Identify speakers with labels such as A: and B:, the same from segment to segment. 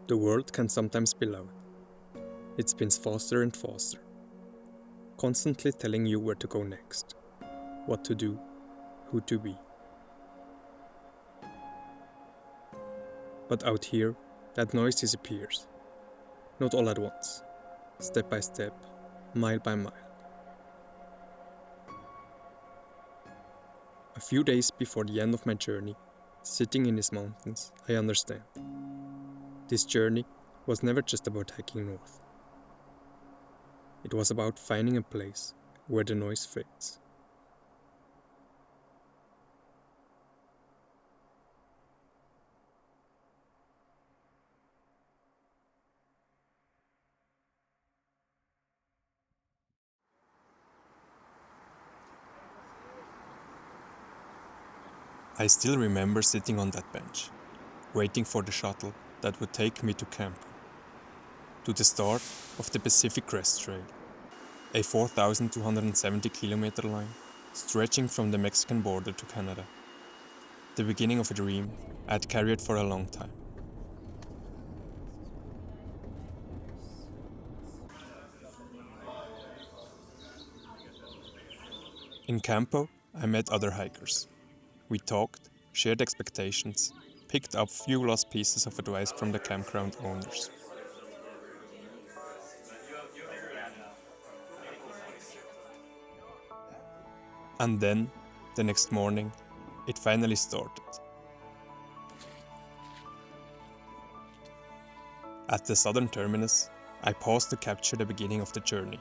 A: The world can sometimes be loud. It spins faster and faster, constantly telling you where to go next, what to do, who to be. But out here, that noise disappears. Not all at once, step by step, mile by mile. A few days before the end of my journey, sitting in these mountains, I understand. This journey was never just about hiking north. It was about finding a place where the noise fades. I still remember sitting on that bench, waiting for the shuttle that would take me to Campo, to the start of the Pacific Crest Trail, a 4,270 kilometer line stretching from the Mexican border to Canada. The beginning of a dream I had carried for a long time. In Campo, I met other hikers. We talked, shared expectations, picked up few lost pieces of advice from the campground owners. And then, the next morning, it finally started. At the southern terminus, I paused to capture the beginning of the journey.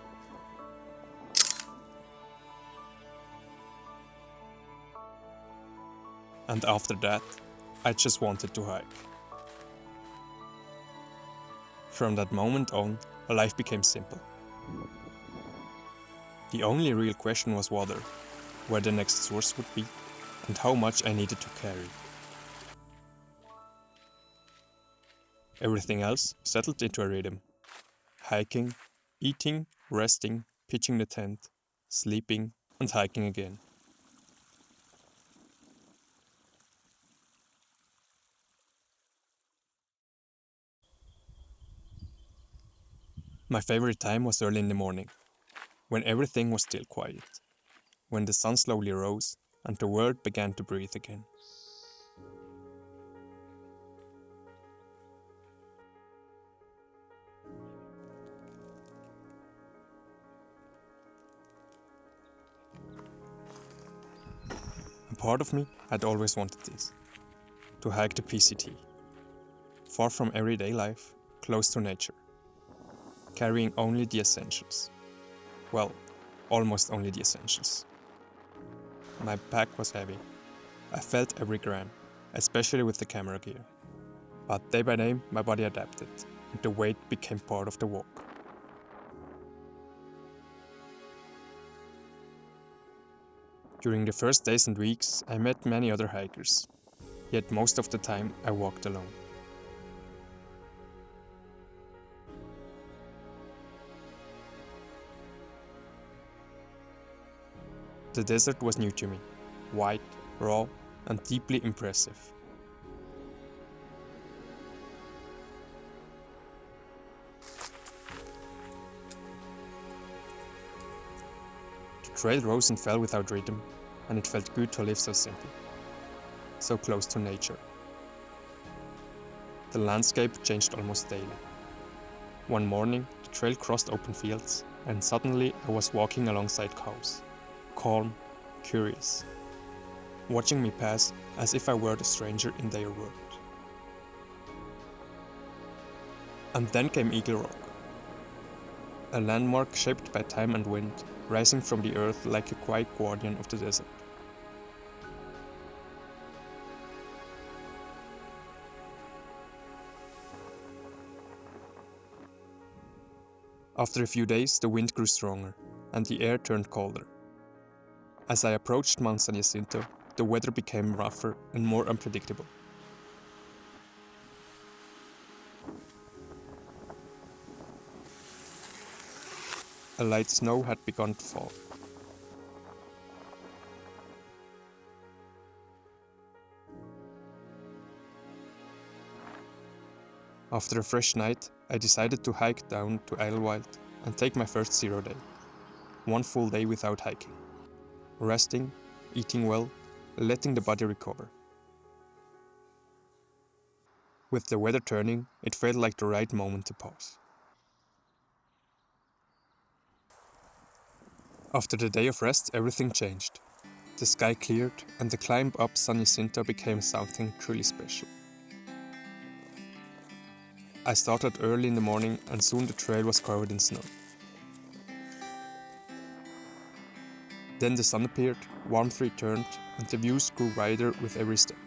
A: And after that, I just wanted to hike. From that moment on, life became simple. The only real question was water, where the next source would be, and how much I needed to carry. Everything else settled into a rhythm. Hiking, eating, resting, pitching the tent, sleeping, and hiking again. My favorite time was early in the morning, when everything was still quiet, when the sun slowly rose and the world began to breathe again. A part of me had always wanted this, to hike the PCT, far from everyday life, close to nature, carrying only the essentials. Well, almost only the essentials. My pack was heavy. I felt every gram, especially with the camera gear. But day by day, my body adapted, and the weight became part of the walk. During the first days and weeks, I met many other hikers, yet most of the time I walked alone. The desert was new to me, white, raw, and deeply impressive. The trail rose and fell without rhythm, and it felt good to live so simple, so close to nature. The landscape changed almost daily. One morning, the trail crossed open fields, and suddenly I was walking alongside cows, calm, curious, watching me pass as if I were the stranger in their world. And then came Eagle Rock, a landmark shaped by time and wind, rising from the earth like a quiet guardian of the desert. After a few days, the wind grew stronger, and the air turned colder. As I approached Mount San Jacinto, the weather became rougher and more unpredictable. A light snow had begun to fall. After a fresh night, I decided to hike down to Idlewild and take my first 0 day. 1 full day without hiking. Resting, eating well, letting the body recover. With the weather turning, it felt like the right moment to pause. After the day of rest, everything changed. The sky cleared and the climb up San Jacinto became something truly special. I started early in the morning and soon the trail was covered in snow. Then the sun appeared, warmth returned, and the views grew wider with every step.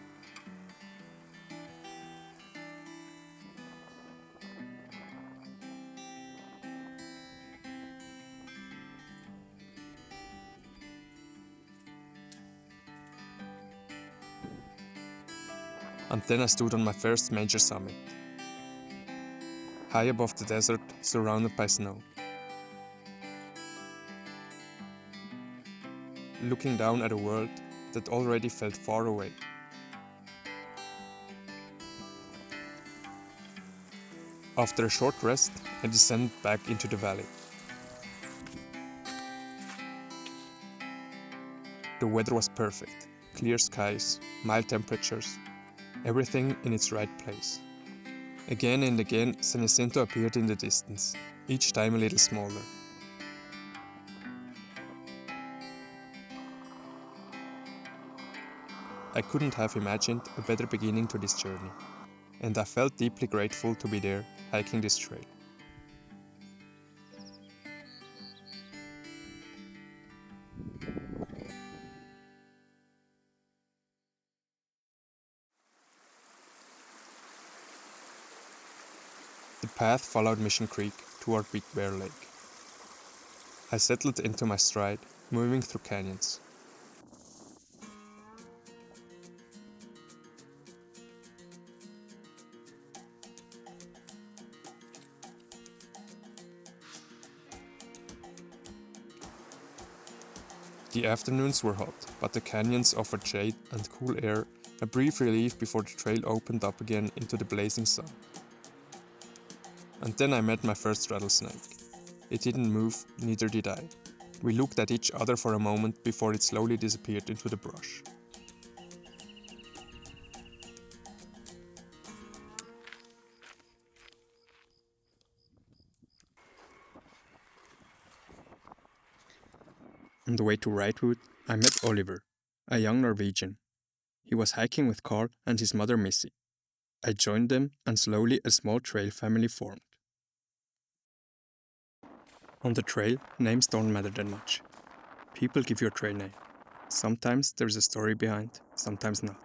A: And then I stood on my first major summit. High above the desert, surrounded by snow. Looking down at a world that already felt far away. After a short rest, I descended back into the valley. The weather was perfect. Clear skies, mild temperatures, everything in its right place. Again and again, San Jacinto appeared in the distance, each time a little smaller. I couldn't have imagined a better beginning to this journey, and I felt deeply grateful to be there, hiking this trail. The path followed Mission Creek toward Big Bear Lake. I settled into my stride, moving through canyons. The afternoons were hot, but the canyons offered shade and cool air, a brief relief before the trail opened up again into the blazing sun. And then I met my first rattlesnake. It didn't move, neither did I. We looked at each other for a moment before it slowly disappeared into the brush. On the way to Wrightwood, I met Oliver, a young Norwegian. He was hiking with Carl and his mother Missy. I joined them and slowly a small trail family formed. On the trail, names don't matter that much. People give you a trail name. Sometimes there's a story behind, sometimes not.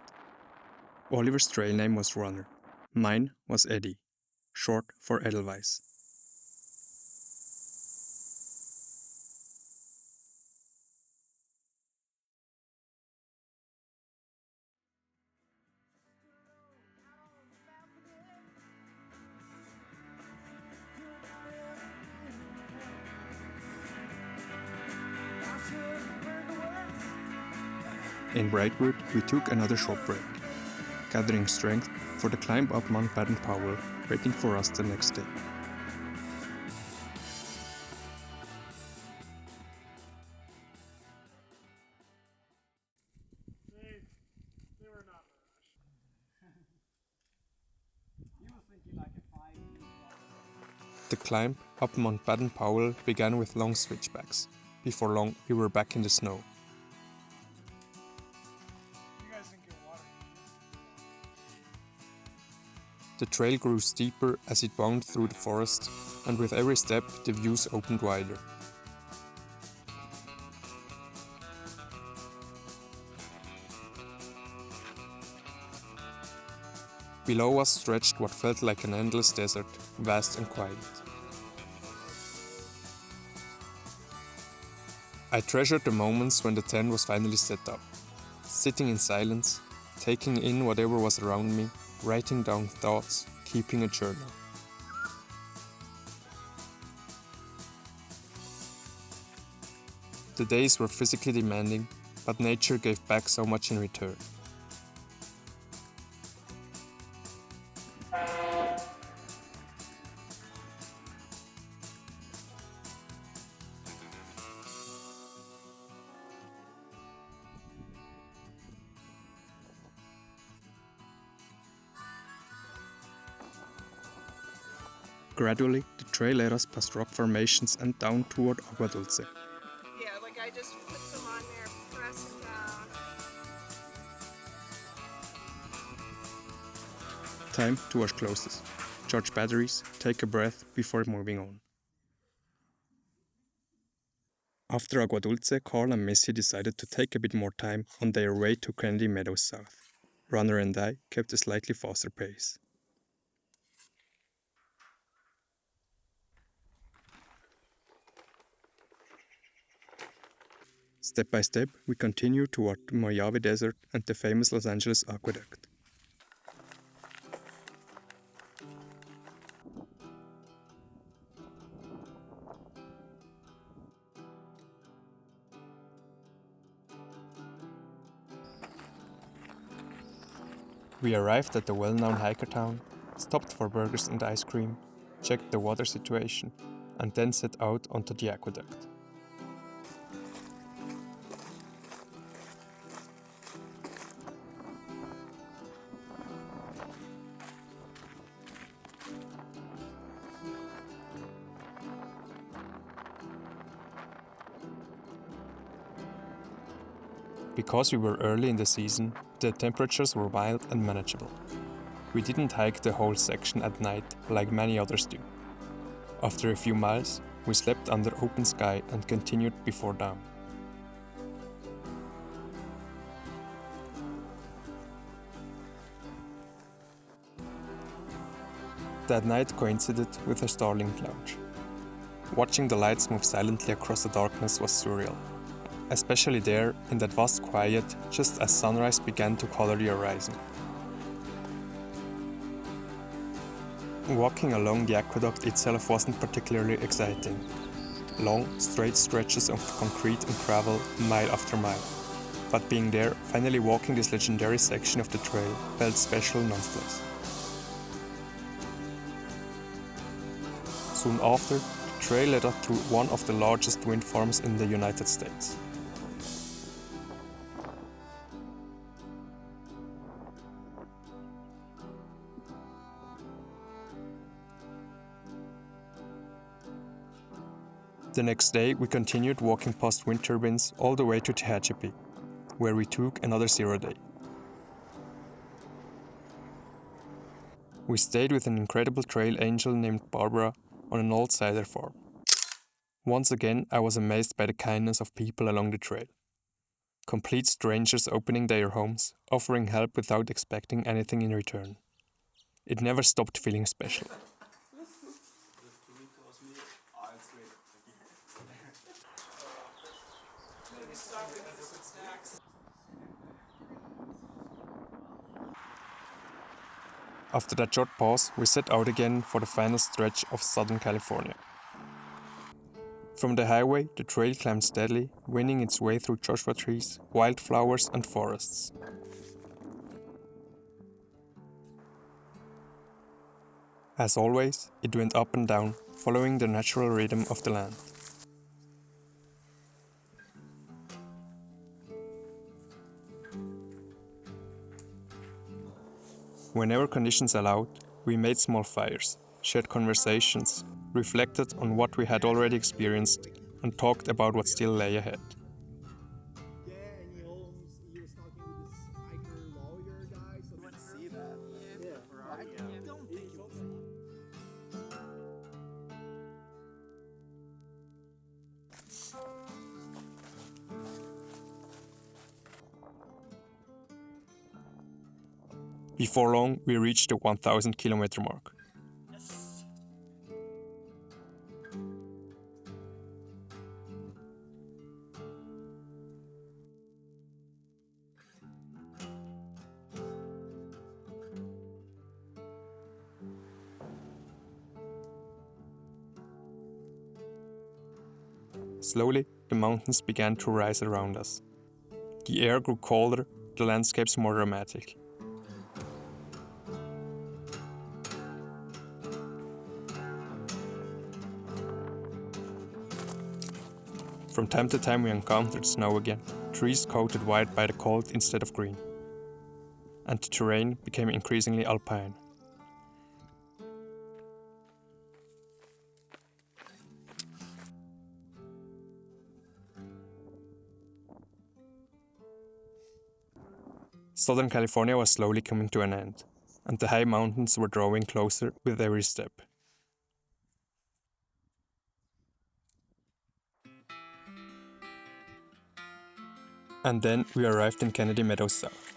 A: Oliver's trail name was Runner. Mine was Eddie, short for Edelweiss. In Brightwood, we took another short break, gathering strength for the climb up Mount Baden-Powell, waiting for us the next day.
B: They were not in a rush. He was thinking like a 5 minute.
A: The climb up Mount Baden-Powell began with long switchbacks. Before long, we were back in the snow. The trail grew steeper as it wound through the forest, and with every step the views opened wider. Below us stretched what felt like an endless desert, vast and quiet. I treasured the moments when the tent was finally set up, sitting in silence, taking in whatever was around me, writing down thoughts, keeping a journal. The days were physically demanding, but nature gave back so much in return. Gradually, the trail led us past rock formations and down toward Agua Dulce.
C: Yeah, like I just put some on there, press it down.
A: Time to wash clothes, charge batteries, take a breath before moving on. After Agua Dulce, Carl and Missy decided to take a bit more time on their way to Kennedy Meadows South. Runner and I kept a slightly faster pace. Step by step, we continue toward the Mojave Desert and the famous Los Angeles Aqueduct. We arrived at the well-known hiker town, stopped for burgers and ice cream, checked the water situation, and then set out onto the aqueduct. Because we were early in the season, the temperatures were mild and manageable. We didn't hike the whole section at night like many others do. After a few miles, we slept under open sky and continued before dawn. That night coincided with a Starlink launch. Watching the lights move silently across the darkness was surreal, especially there in that vast quiet just as sunrise began to color the horizon. Walking along the aqueduct itself wasn't particularly exciting. Long, straight stretches of concrete and gravel mile after mile. But being there, finally walking this legendary section of the trail, felt special nonetheless. Soon after, the trail led us through one of the largest wind farms in the United States. The next day, we continued walking past wind turbines all the way to Tehachapi, where we took another 0 day. We stayed with an incredible trail angel named Barbara on an old cider farm. Once again, I was amazed by the kindness of people along the trail. Complete strangers opening their homes, offering help without expecting anything in return. It never stopped feeling special. After that short pause, we set out again for the final stretch of Southern California. From the highway, the trail climbed steadily, winning its way through Joshua trees, wildflowers, and forests. As always, it went up and down, following the natural rhythm of the land. Whenever conditions allowed, we made small fires, shared conversations, reflected on what we had already experienced, and talked about what still lay ahead.
B: Yeah, and he was talking with this hiker lawyer guy. So
C: Want to see that?
B: yeah.
C: I don't think so.
A: Before long, we reached the 1,000-kilometer mark. Slowly, the mountains began to rise around us. The air grew colder, the landscapes more dramatic. From time to time we encountered snow again, trees coated white by the cold instead of green. And the terrain became increasingly alpine. Southern California was slowly coming to an end, and the high mountains were drawing closer with every step. And then we arrived in Kennedy Meadows South.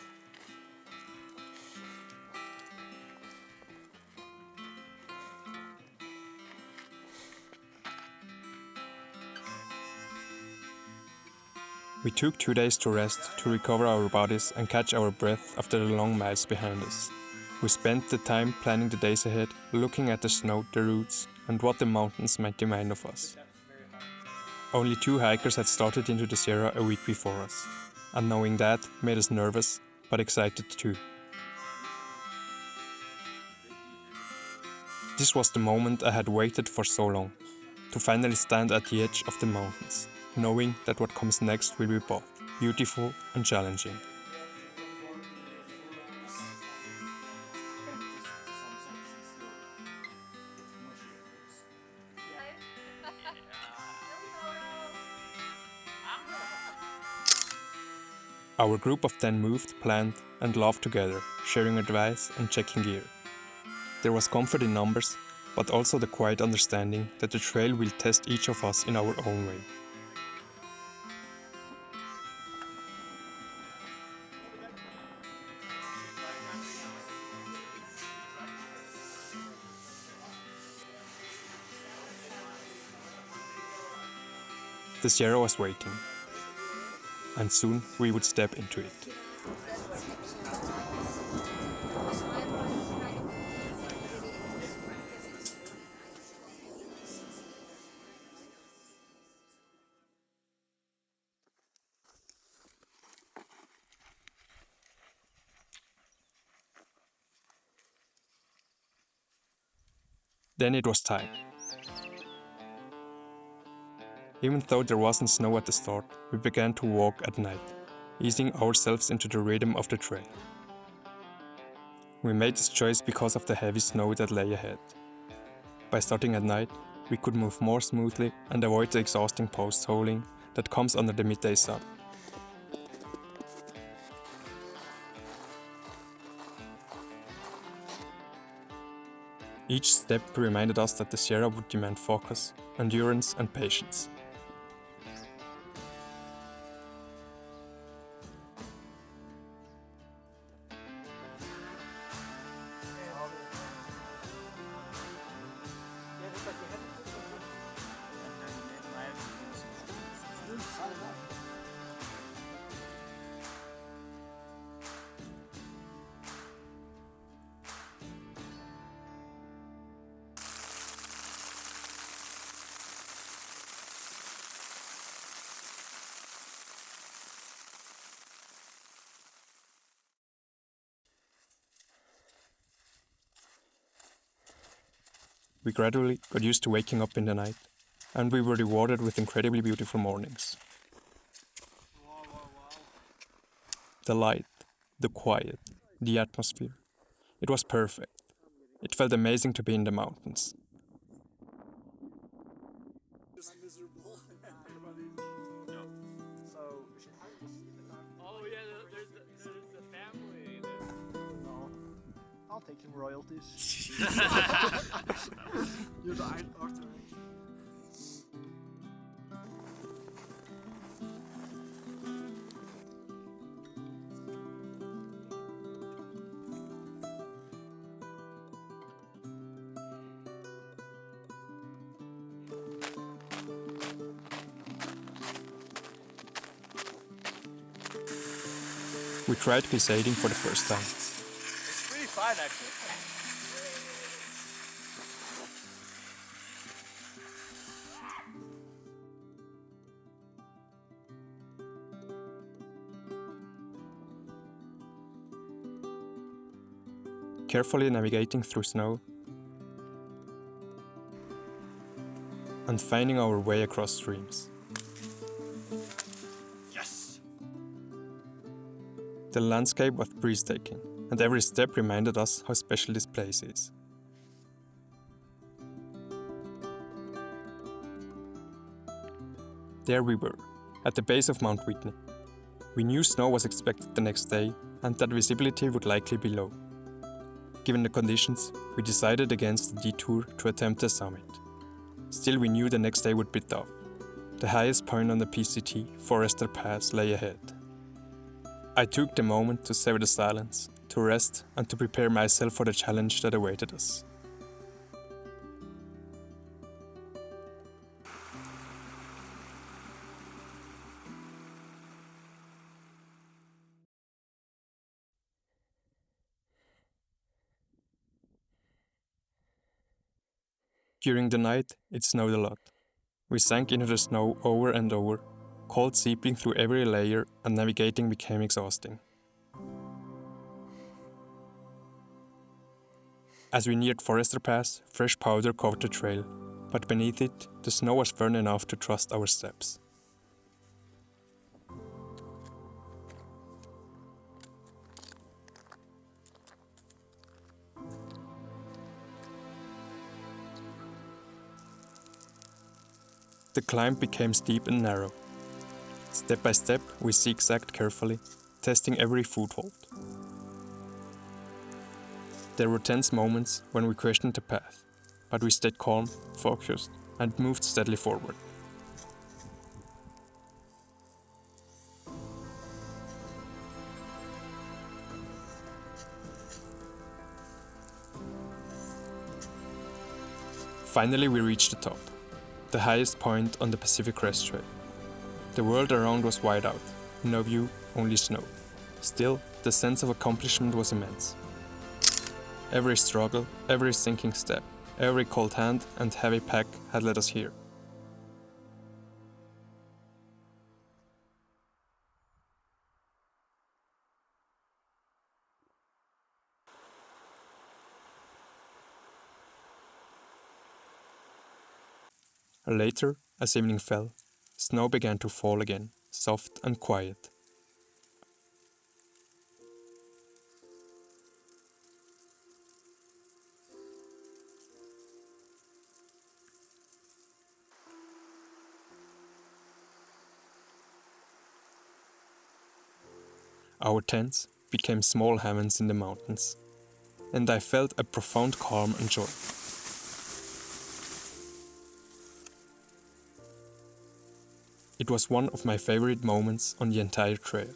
A: We took 2 days to rest, to recover our bodies and catch our breath after the long miles behind us. We spent the time planning the days ahead, looking at the snow, the routes, and what the mountains might demand of us. Only 2 hikers had started into the Sierra a week before us, and knowing that made us nervous, but excited too. This was the moment I had waited for so long, to finally stand at the edge of the mountains, knowing that what comes next will be both beautiful and challenging. Our group of 10 moved, planned, and laughed together, sharing advice and checking gear. There was comfort in numbers, but also the quiet understanding that the trail will test each of us in our own way. The Sierra was waiting, and soon we would step into it. Then it was time. Even though there wasn't snow at the start, we began to walk at night, easing ourselves into the rhythm of the trail. We made this choice because of the heavy snow that lay ahead. By starting at night, we could move more smoothly and avoid the exhausting post-holing that comes under the midday sun. Each step reminded us that the Sierra would demand focus, endurance, and patience. We gradually got used to waking up in the night, and we were rewarded with incredibly beautiful mornings. The light, the quiet, the atmosphere. It was perfect. It felt amazing to be in the mountains.
B: I'll take him royalties. You're the Arthur.
A: We tried glissading for the first time.
B: It's pretty fun, actually.
A: Carefully navigating through snow and finding our way across streams.
B: Yes!
A: The landscape was breathtaking, and every step reminded us how special this place is. There we were, at the base of Mount Whitney. We knew snow was expected the next day, and that visibility would likely be low. Given the conditions, we decided against the detour to attempt the summit. Still, we knew the next day would be tough. The highest point on the PCT, Forester Pass, lay ahead. I took the moment to savor the silence, to rest, and to prepare myself for the challenge that awaited us. During the night, it snowed a lot. We sank into the snow over and over, cold seeping through every layer, and navigating became exhausting. As we neared Forester Pass, fresh powder covered the trail, but beneath it, the snow was firm enough to trust our steps. The climb became steep and narrow. Step by step, we zigzagged carefully, testing every foothold. There were tense moments when we questioned the path, but we stayed calm, focused, and moved steadily forward. Finally, we reached the top, the highest point on the Pacific Crest Trail. The world around was wide out, no view, only snow. Still, the sense of accomplishment was immense. Every struggle, every sinking step, every cold hand and heavy pack had led us here. Later, as evening fell, snow began to fall again, soft and quiet. Our tents became small havens in the mountains, and I felt a profound calm and joy. It was one of my favorite moments on the entire trail.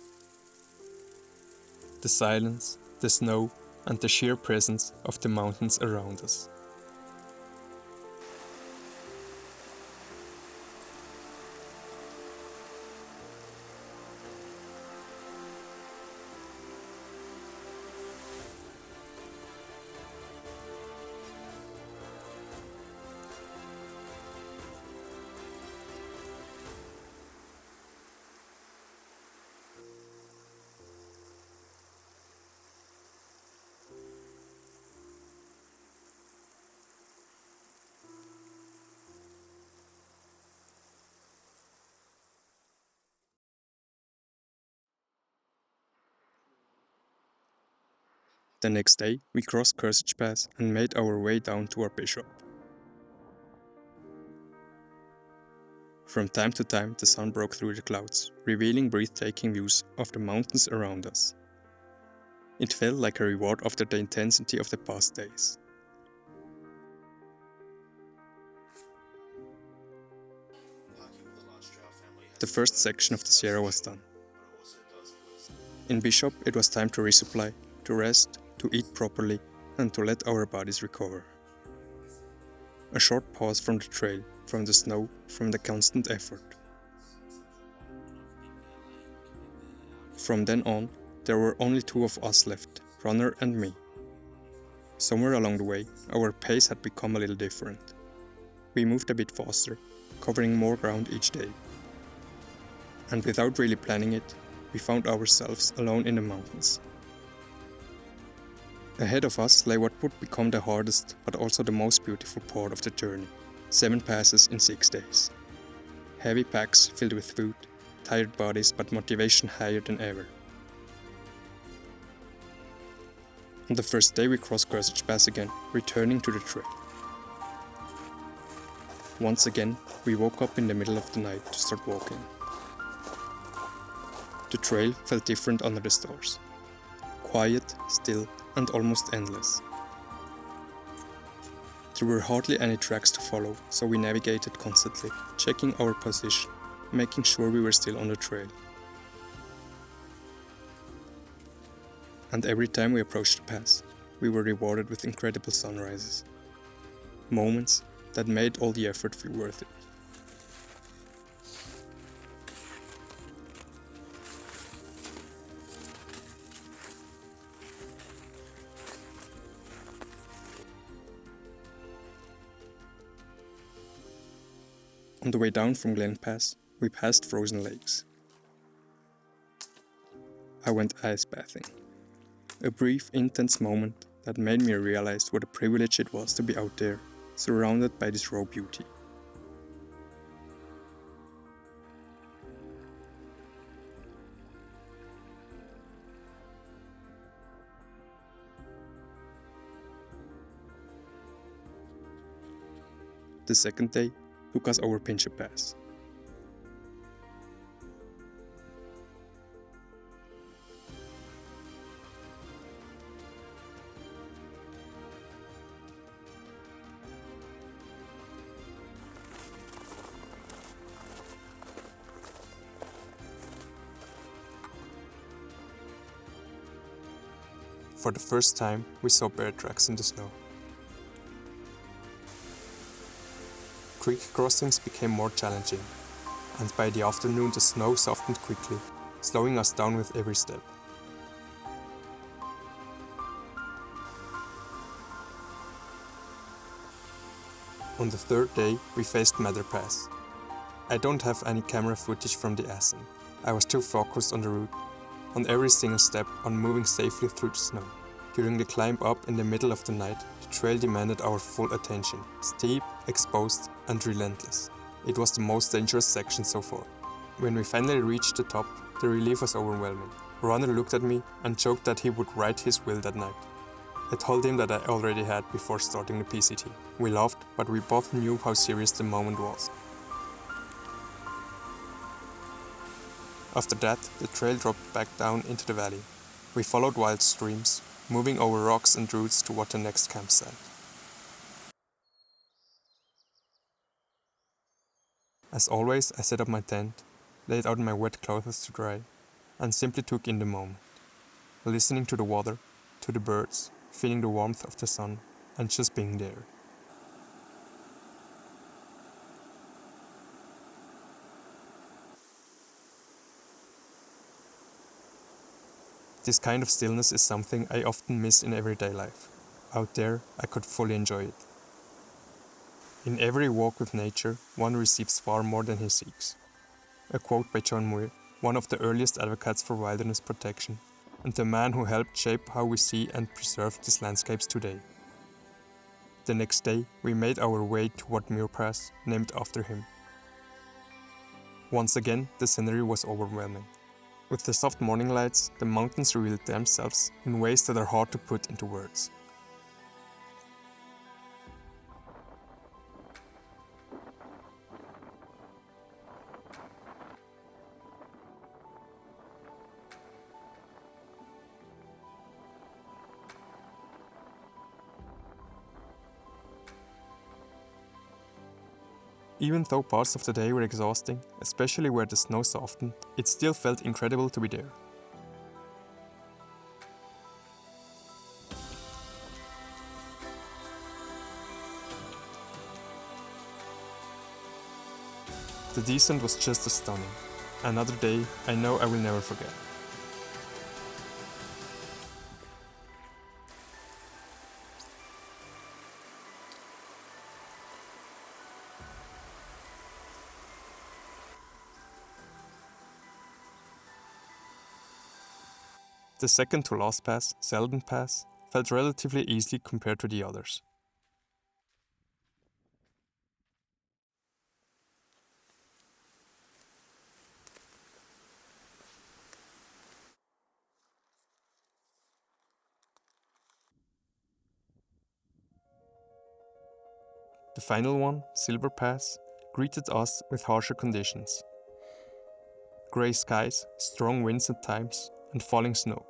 A: The silence, the snow, and the sheer presence of the mountains around us. The next day, we crossed Crest Pass and made our way down toward Bishop. From time to time, the sun broke through the clouds, revealing breathtaking views of the mountains around us. It felt like a reward after the intensity of the past days. The first section of the Sierra was done. In Bishop, it was time to resupply, to rest, to eat properly, and to let our bodies recover. A short pause from the trail, from the snow, from the constant effort. From then on, there were only two of us left, Runner and me. Somewhere along the way, our pace had become a little different. We moved a bit faster, covering more ground each day. And without really planning it, we found ourselves alone in the mountains. Ahead of us lay what would become the hardest but also the most beautiful part of the journey. 7 passes in 6 days. Heavy packs filled with food, tired bodies but motivation higher than ever. On the first day we crossed Crest Pass again, returning to the trail. Once again, we woke up in the middle of the night to start walking. The trail felt different under the stars. quiet, still, and almost endless. There were hardly any tracks to follow, so we navigated constantly, checking our position, making sure we were still on the trail. And every time we approached the pass, we were rewarded with incredible sunrises. Moments that made all the effort feel worth it. On the way down from Glen Pass, we passed frozen lakes. I went ice bathing. A brief, intense moment that made me realize what a privilege it was to be out there, surrounded by this raw beauty. The second day took us over Pincher Pass. For the first time, we saw bear tracks in the snow. Creek crossings became more challenging, and by the afternoon the snow softened quickly, slowing us down with every step. On the third day, we faced Mather Pass. I don't have any camera footage from the ascent. I was too focused on the route, on every single step, on moving safely through the snow. During the climb up in the middle of the night, the trail demanded our full attention, steep, exposed, and relentless. It was the most dangerous section so far. When we finally reached the top, the relief was overwhelming. Runner looked at me and joked that he would write his will that night. I told him that I already had before starting the PCT. We laughed, but we both knew how serious the moment was. After that, the trail dropped back down into the valley. We followed wild streams, moving over rocks and roots toward the next campsite. As always, I set up my tent, laid out my wet clothes to dry, and simply took in the moment, listening to the water, to the birds, feeling the warmth of the sun, and just being there. This kind of stillness is something I often miss in everyday life. Out there, I could fully enjoy it. In every walk with nature, one receives far more than he seeks. A quote by John Muir, one of the earliest advocates for wilderness protection, and the man who helped shape how we see and preserve these landscapes today. The next day, we made our way toward Muir Pass, named after him. Once again, the scenery was overwhelming. With the soft morning lights, the mountains revealed themselves in ways that are hard to put into words. Even though parts of the day were exhausting, especially where the snow softened, it still felt incredible to be there. The descent was just as stunning. Another day I know I will never forget. The second to last pass, Selden Pass, felt relatively easy compared to the others. The final one, Silver Pass, greeted us with harsher conditions. Grey skies, strong winds at times, and falling snow.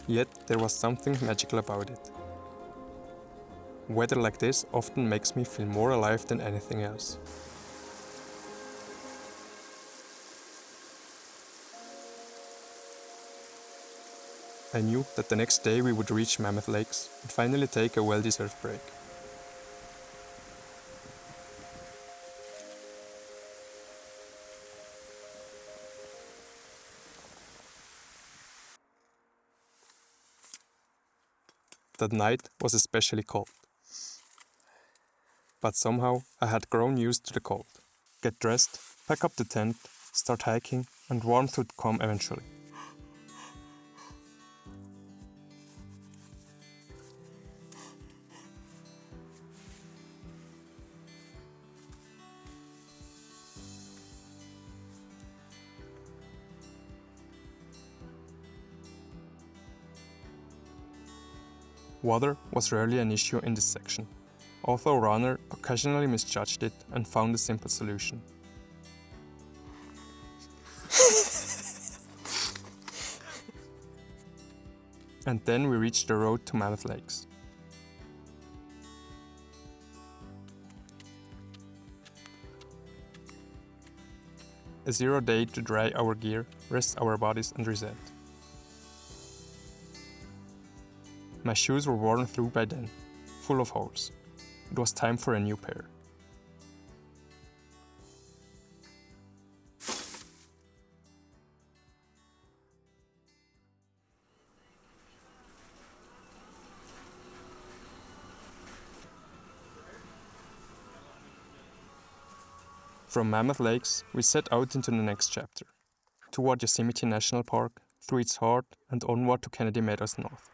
A: Yet there was something magical about it. Weather like this often makes me feel more alive than anything else. I knew that the next day we would reach Mammoth Lakes and finally take a well-deserved break. That night was especially cold. But somehow I had grown used to the cold. Get dressed, pack up the tent, start hiking, and warmth would come eventually. Water was rarely an issue in this section, although runner occasionally misjudged it and found a simple solution. And then we reached the road to Mammoth Lakes. A 0 day to dry our gear, rest our bodies and reset. My shoes were worn through by then, full of holes. It was time for a new pair. From Mammoth Lakes, we set out into the next chapter, toward Yosemite National Park, through its heart and onward to Kennedy Meadows North.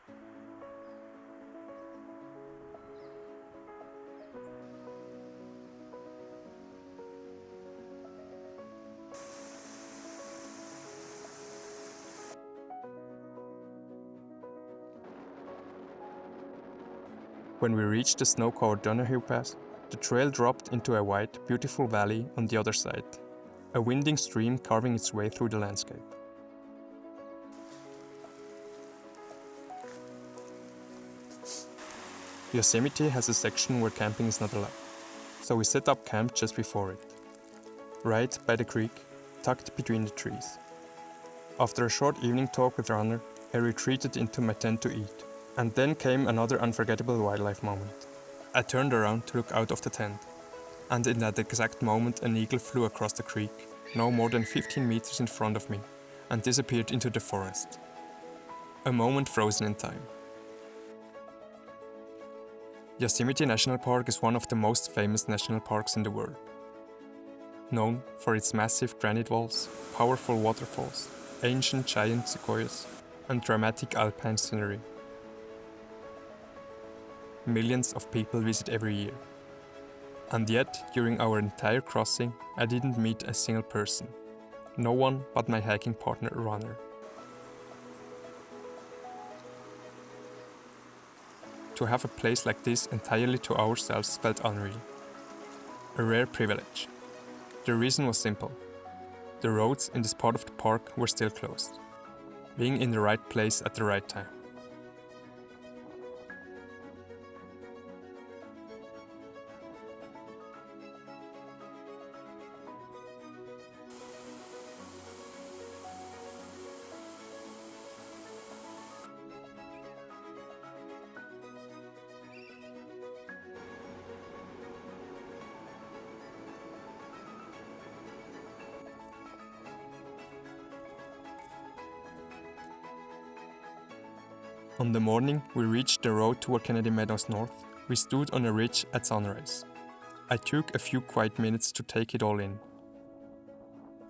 A: When we reached the snow-covered Donahue Pass, the trail dropped into a wide, beautiful valley on the other side, a winding stream carving its way through the landscape. Yosemite has a section where camping is not allowed, so we set up camp just before it, right by the creek, tucked between the trees. After a short evening talk with Runner, I retreated into my tent to eat, and then came another unforgettable wildlife moment. I turned around to look out of the tent, and in that exact moment an eagle flew across the creek, no more than 15 meters in front of me, and disappeared into the forest. A moment frozen in time. Yosemite National Park is one of the most famous national parks in the world. Known for its massive granite walls, powerful waterfalls, ancient giant sequoias, and dramatic alpine scenery. Millions of people visit every year. And yet, during our entire crossing, I didn't meet a single person. No one but my hiking partner, Runner. To have a place like this entirely to ourselves felt unreal. A rare privilege. The reason was simple. The roads in this part of the park were still closed. Being in the right place at the right time. On the morning we reached the road toward Kennedy Meadows North, we stood on a ridge at sunrise. I took a few quiet minutes to take it all in.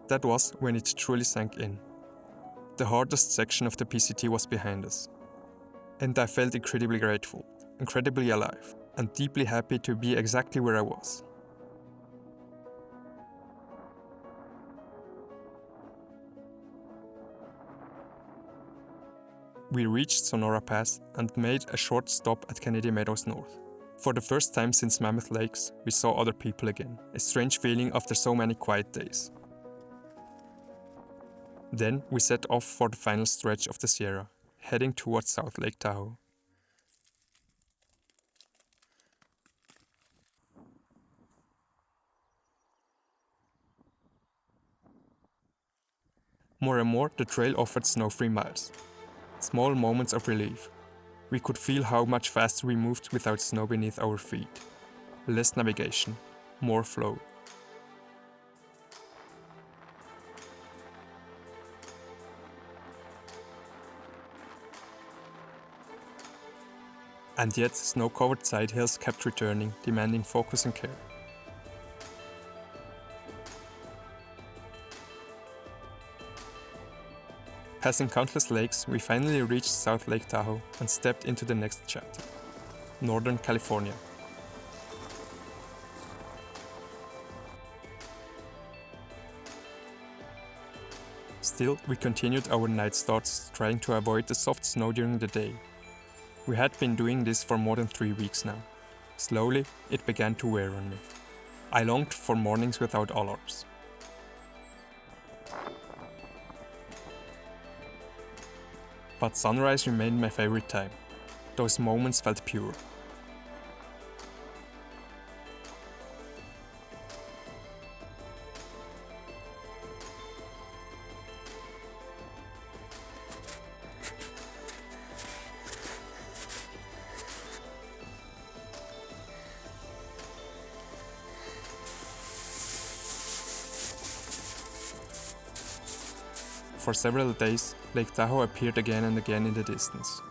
A: That was when it truly sank in. The hardest section of the PCT was behind us. And I felt incredibly grateful, incredibly alive, and deeply happy to be exactly where I was. We reached Sonora Pass and made a short stop at Kennedy Meadows North. For the first time since Mammoth Lakes, we saw other people again, a strange feeling after so many quiet days. Then we set off for the final stretch of the Sierra, heading towards South Lake Tahoe. More and more, the trail offered snow-free miles. Small moments of relief. We could feel how much faster we moved without snow beneath our feet. Less navigation, more flow. And yet, snow-covered side hills kept returning, demanding focus and care. Passing countless lakes, we finally reached South Lake Tahoe and stepped into the next chapter, Northern California. Still, we continued our night starts, trying to avoid the soft snow during the day. We had been doing this for more than 3 weeks now. Slowly, it began to wear on me. I longed for mornings without alarms. But sunrise remained my favorite time. Those moments felt pure. For several days, Lake Tahoe appeared again and again in the distance.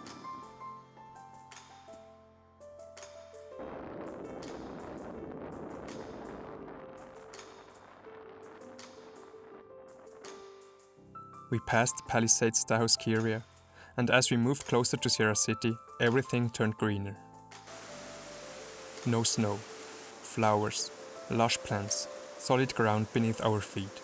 A: We passed Palisades Tahoe ski area, and as we moved closer to Sierra City, everything turned greener. No snow, flowers, lush plants, solid ground beneath our feet.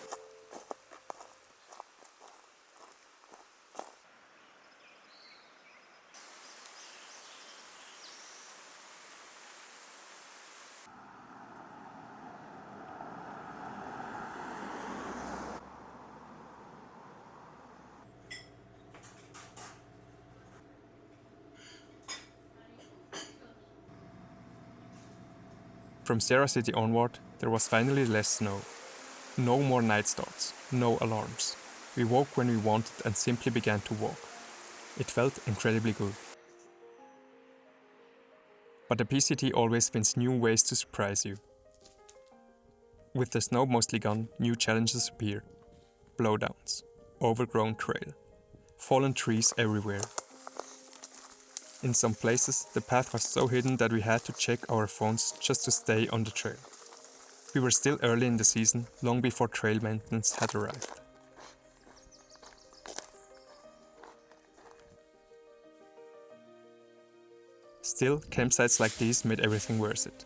A: From Sierra City onward, there was finally less snow. No more night starts, no alarms. We woke when we wanted and simply began to walk. It felt incredibly good. But the PCT always finds new ways to surprise you. With the snow mostly gone, new challenges appear. Blowdowns, overgrown trail, fallen trees everywhere. In some places, the path was so hidden that we had to check our phones just to stay on the trail. We were still early in the season, long before trail maintenance had arrived. Still, campsites like these made everything worth it.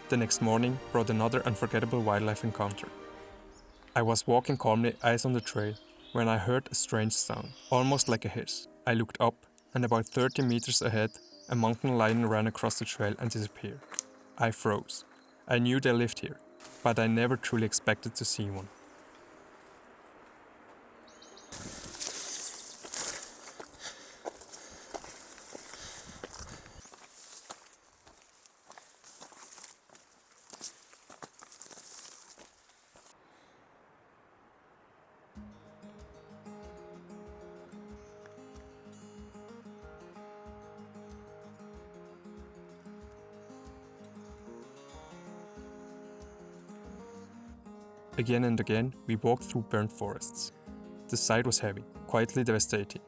A: The next morning brought another unforgettable wildlife encounter. I was walking calmly, eyes on the trail, when I heard a strange sound, almost like a hiss. I looked up, and about 30 meters ahead, a mountain lion ran across the trail and disappeared. I froze. I knew they lived here, but I never truly expected to see one. Again and again, we walked through burnt forests. The sight was heavy, quietly devastating.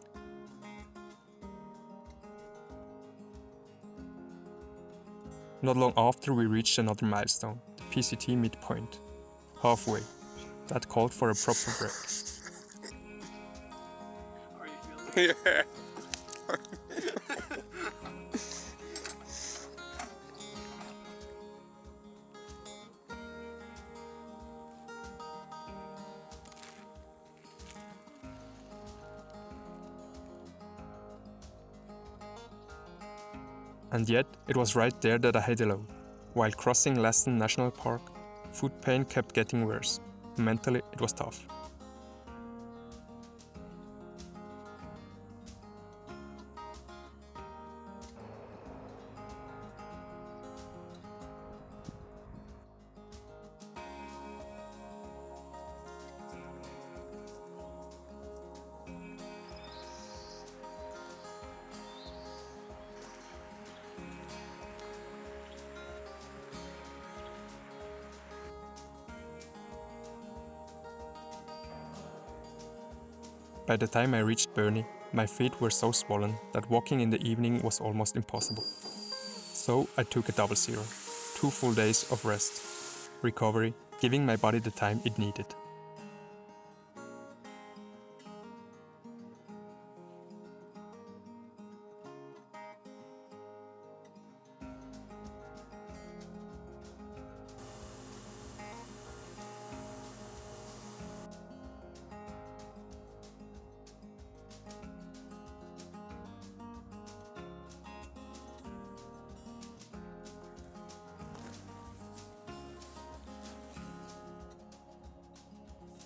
A: Not long after, we reached another milestone, the PCT midpoint. Halfway. That called for a proper break.
D: Are you feeling it?
E: Yeah.
A: And yet, it was right there that I had a low. While crossing Lassen National Park, foot pain kept getting worse. Mentally, it was tough. By the time I reached Bernie, my feet were so swollen that walking in the evening was almost impossible. So I took a double zero, 2 full days of rest, recovery, giving my body the time it needed.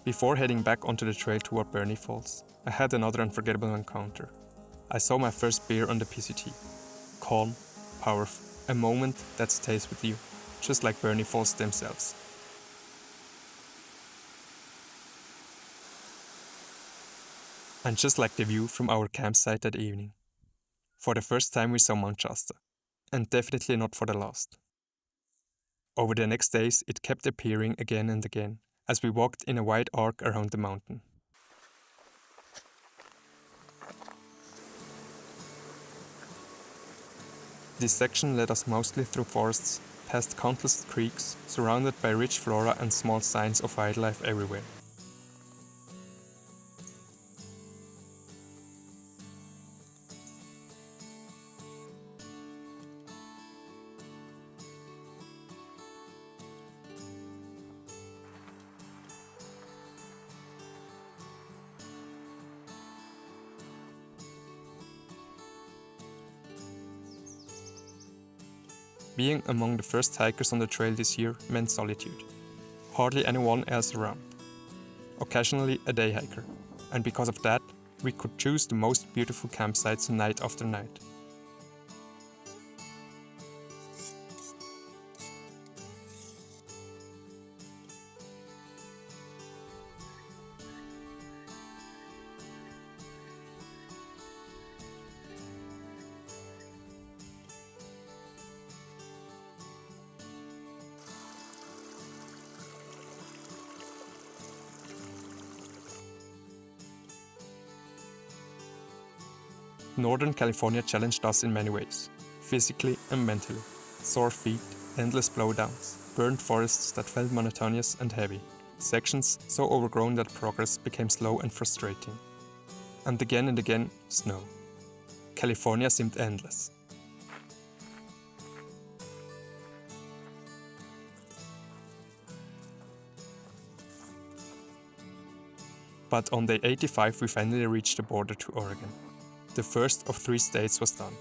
A: Before heading back onto the trail toward Bernie Falls, I had another unforgettable encounter. I saw my first bear on the PCT. Calm, powerful, a moment that stays with you, just like Bernie Falls themselves. And just like the view from our campsite that evening. For the first time we saw Mount Shasta, and definitely not for the last. Over the next days it kept appearing again and again, as we walked in a wide arc around the mountain. This section led us mostly through forests, past countless creeks, surrounded by rich flora and small signs of wildlife everywhere. Being among the first hikers on the trail this year meant solitude. Hardly anyone else around. Occasionally a day hiker, and because of that, we could choose the most beautiful campsites night after night. Northern California challenged us in many ways, physically and mentally. Sore feet, endless blowdowns, burned forests that felt monotonous and heavy, sections so overgrown that progress became slow and frustrating. And again, snow. California seemed endless. But on day 85 we finally reached the border to Oregon. The first of 3 states was done.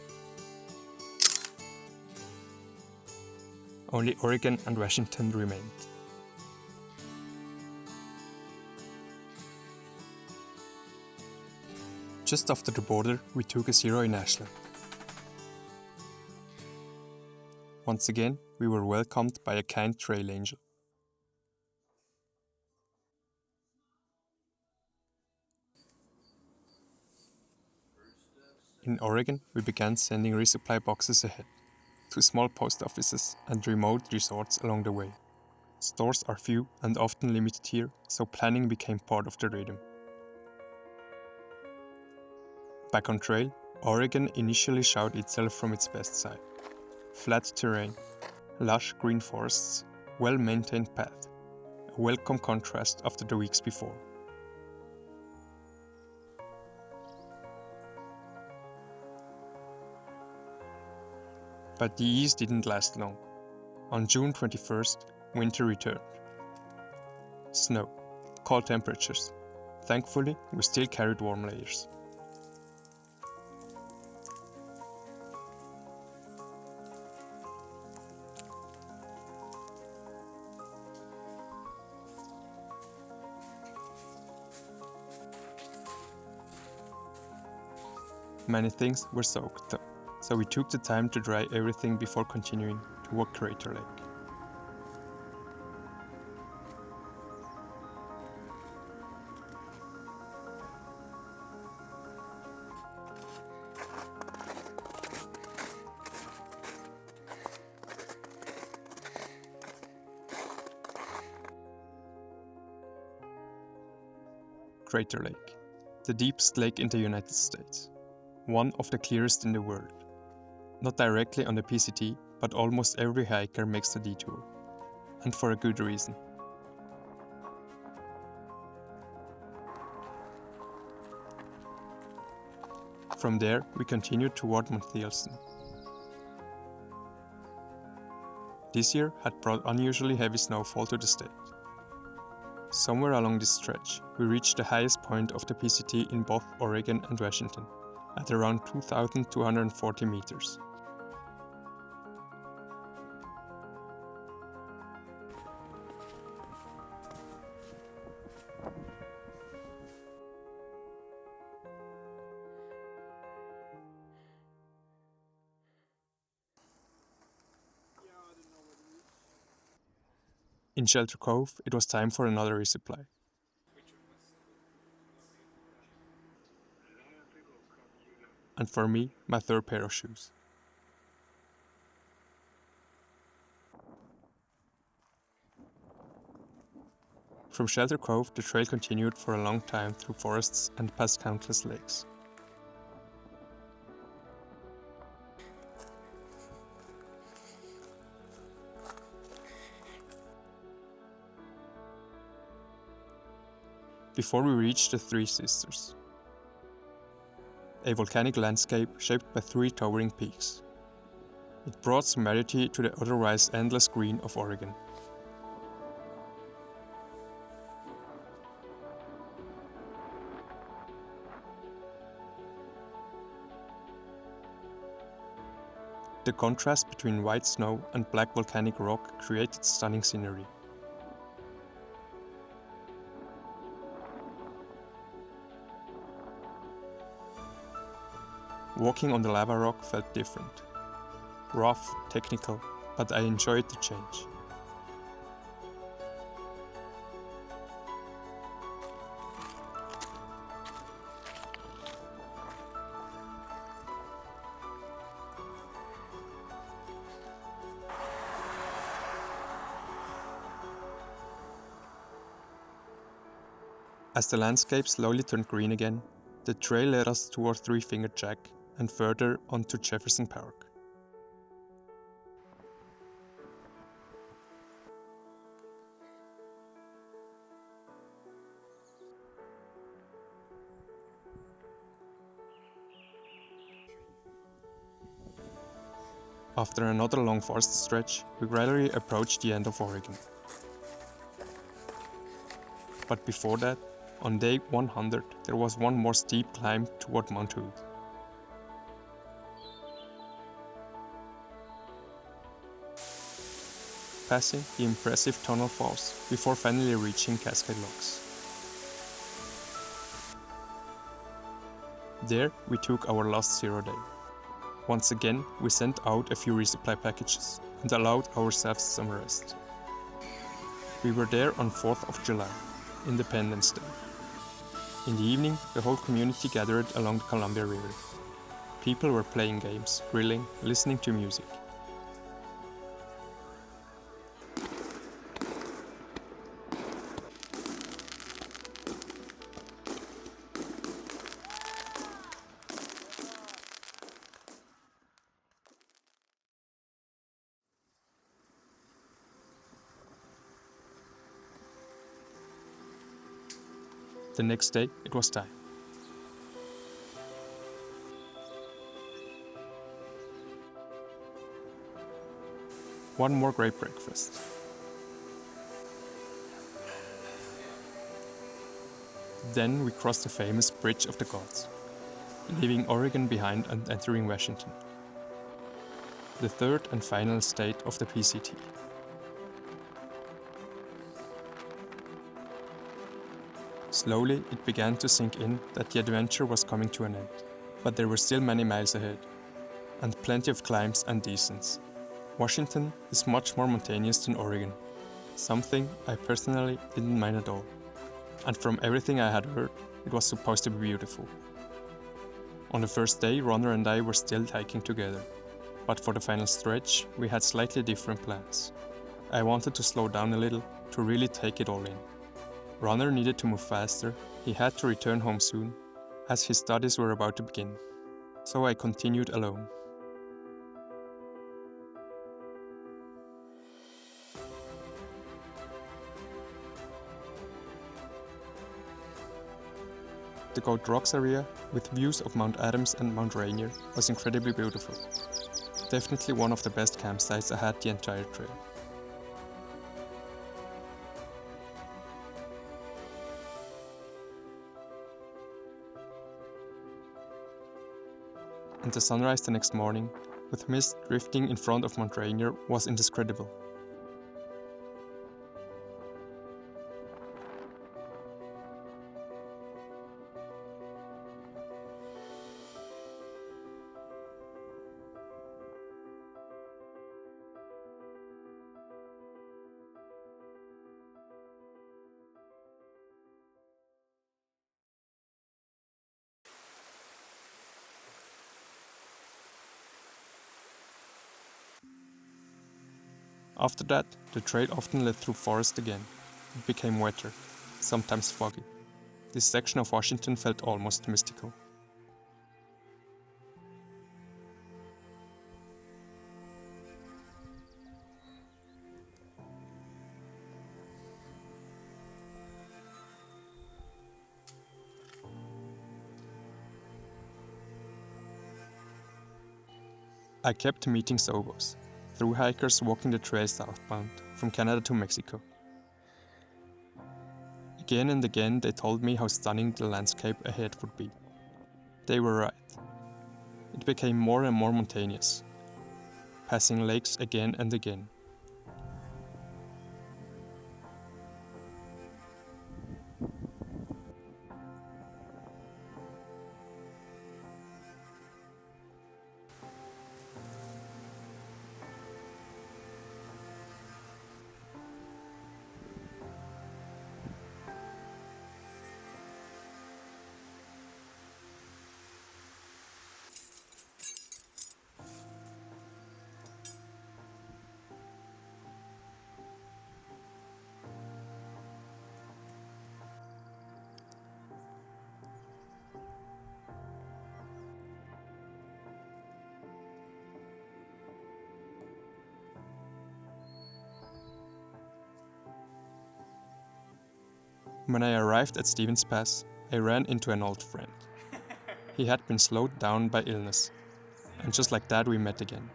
A: Only Oregon and Washington remained. Just after the border, we took a zero in Ashland. Once again, we were welcomed by a kind trail angel. In Oregon, we began sending resupply boxes ahead, to small post offices and remote resorts along the way. Stores are few and often limited here, so planning became part of the rhythm. Back on trail, Oregon initially showed itself from its best side. Flat terrain, lush green forests, well-maintained path, a welcome contrast after the weeks before. But the ease didn't last long. On June 21st, winter returned. Snow, cold temperatures. Thankfully, we still carried warm layers. Many things were soaked though, so we took the time to dry everything before continuing toward Crater Lake. Crater Lake, the deepest lake in the United States, one of the clearest in the world. Not directly on the PCT, but almost every hiker makes the detour, and for a good reason. From there, we continued toward Mount Thielsen. This year had brought unusually heavy snowfall to the state. Somewhere along this stretch, we reached the highest point of the PCT in both Oregon and Washington, at around 2,240 meters. In Shelter Cove, it was time for another resupply. And for me, my third pair of shoes. From Shelter Cove, the trail continued for a long time through forests and past countless lakes. Before we reached the Three Sisters, a volcanic landscape shaped by three towering peaks. It brought some variety to the otherwise endless green of Oregon. The contrast between white snow and black volcanic rock created stunning scenery. Walking on the lava rock felt different. Rough, technical, but I enjoyed the change. As the landscape slowly turned green again, the trail led us toward Three Finger Jack and further onto Jefferson Park. After another long forest stretch, we gradually approached the end of Oregon. But before that, on day 100, there was one more steep climb toward Mount Hood. Passing the impressive tunnel falls before finally reaching Cascade Locks. There, we took our last 0 day. Once again, we sent out a few resupply packages and allowed ourselves some rest. We were there on 4th of July, Independence Day. In the evening, the whole community gathered along the Columbia River. People were playing games, grilling, listening to music. The next day, it was time. One more great breakfast. Then we crossed the famous Bridge of the Gods, leaving Oregon behind and entering Washington, the third and final state of the PCT. Slowly, it began to sink in that the adventure was coming to an end, but there were still many miles ahead, and plenty of climbs and descents. Washington is much more mountainous than Oregon, something I personally didn't mind at all. And from everything I had heard, it was supposed to be beautiful. On the first day, Runner and I were still hiking together, but for the final stretch, we had slightly different plans. I wanted to slow down a little to really take it all in. Runner needed to move faster, he had to return home soon, as his studies were about to begin, so I continued alone. The Goat Rocks area, with views of Mount Adams and Mount Rainier, was incredibly beautiful. Definitely one of the best campsites I had the entire trail. And the sunrise the next morning, with mist drifting in front of Mount Rainier, was indescribable. After that, the trail often led through forest again. It became wetter, sometimes foggy. This section of Washington felt almost mystical. I kept meeting Sobos, thru-hikers walking the trail southbound, from Canada to Mexico. Again and again they told me how stunning the landscape ahead would be. They were right. It became more and more mountainous, passing lakes again and again. When I arrived at Stevens Pass, I ran into an old friend. He had been slowed down by illness, and just like that we met again.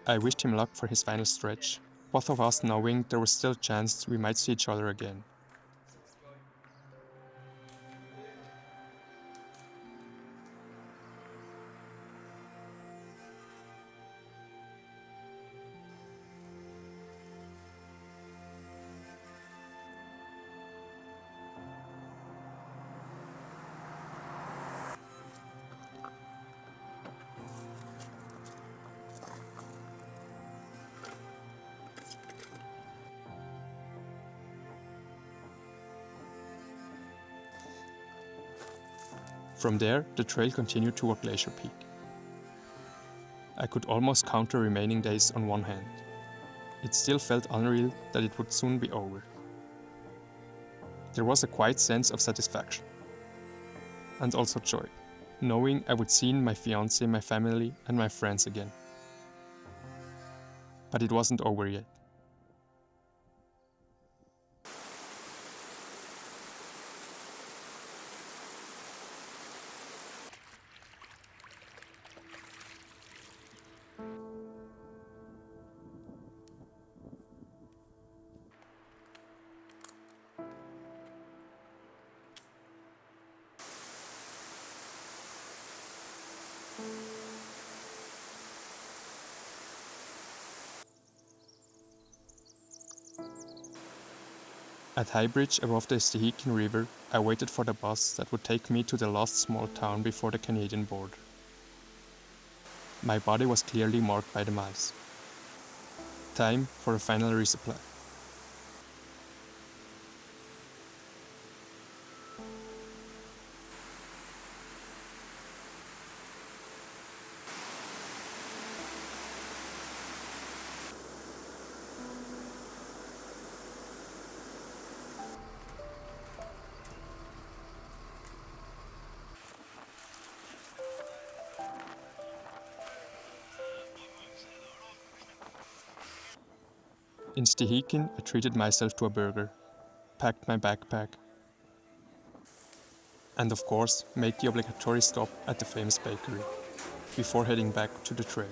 A: I wished him luck for his final stretch, both of us knowing there was still a chance we might see each other again. From there, the trail continued toward Glacier Peak. I could almost count the remaining days on one hand. It still felt unreal that it would soon be over. There was a quiet sense of satisfaction. And also joy, knowing I would see my fiancé, my family, and my friends again. But it wasn't over yet. At High Bridge above the thru-hikers River, I waited for the bus that would take me to the last small town before the Canadian border. My body was clearly marked by the miles. Time for a final resupply. In thru-hiking, I treated myself to a burger, packed my backpack, and of course made the obligatory stop at the famous bakery, before heading back to the trail.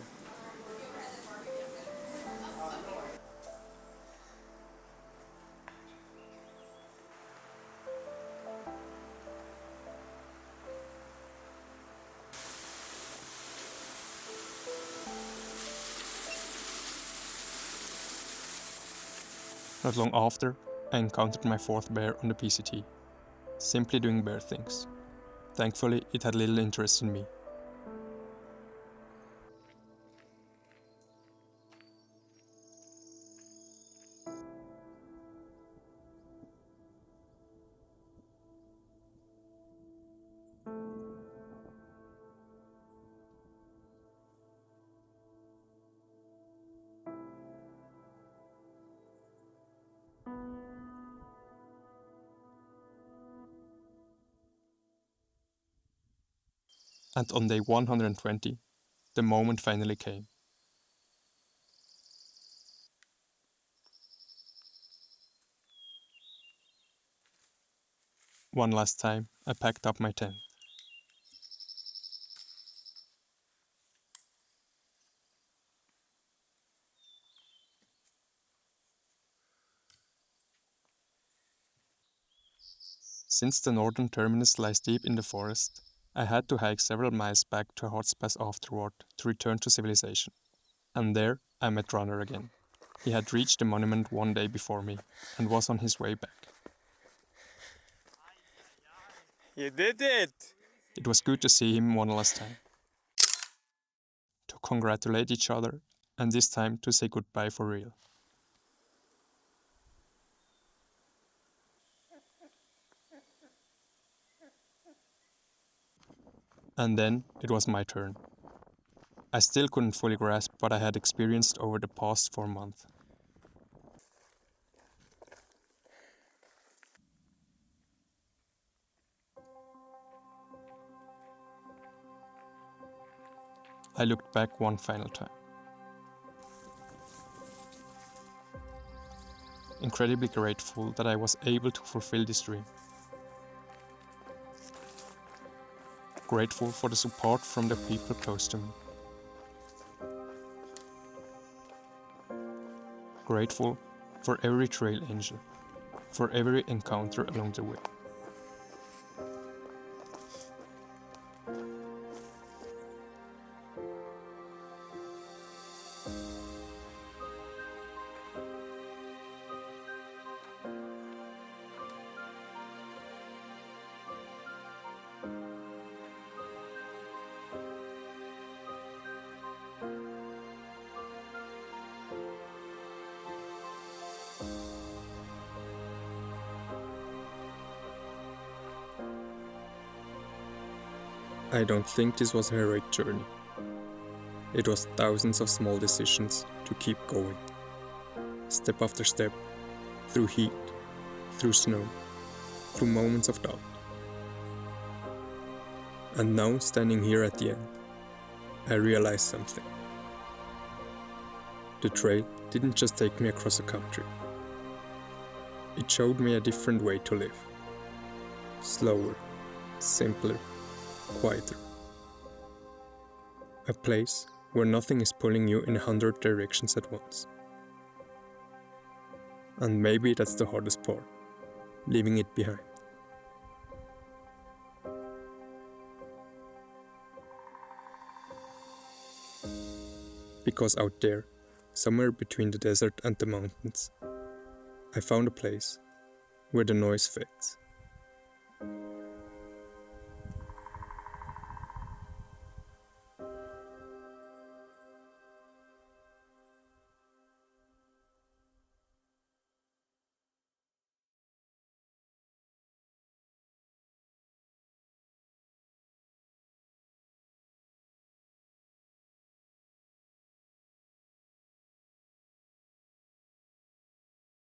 A: Not long after, I encountered my fourth bear on the PCT, simply doing bear things. Thankfully, it had little interest in me. And on day 120, the moment finally came. One last time, I packed up my tent. Since the northern terminus lies deep in the forest, I had to hike several miles back to a hot spot afterward to return to civilization. And there I met Runner again. He had reached the monument one day before me and was on his way back.
D: You did it!
A: It was good to see him one last time, to congratulate each other, and this time to say goodbye for real. And then it was my turn. I still couldn't fully grasp what I had experienced over the past 4 months. I looked back one final time. Incredibly grateful that I was able to fulfill this dream. Grateful for the support from the people close to me. Grateful for every trail angel, for every encounter along the way. I don't think this was a heroic journey. It was thousands of small decisions to keep going. Step after step, through heat, through snow, through moments of doubt. And now, standing here at the end, I realized something. The trail didn't just take me across a country. It showed me a different way to live. Slower, simpler, quieter. A place where nothing is pulling you in 100 directions at once. And maybe that's the hardest part, leaving it behind. Because out there, somewhere between the desert and the mountains, I found a place where the noise fades.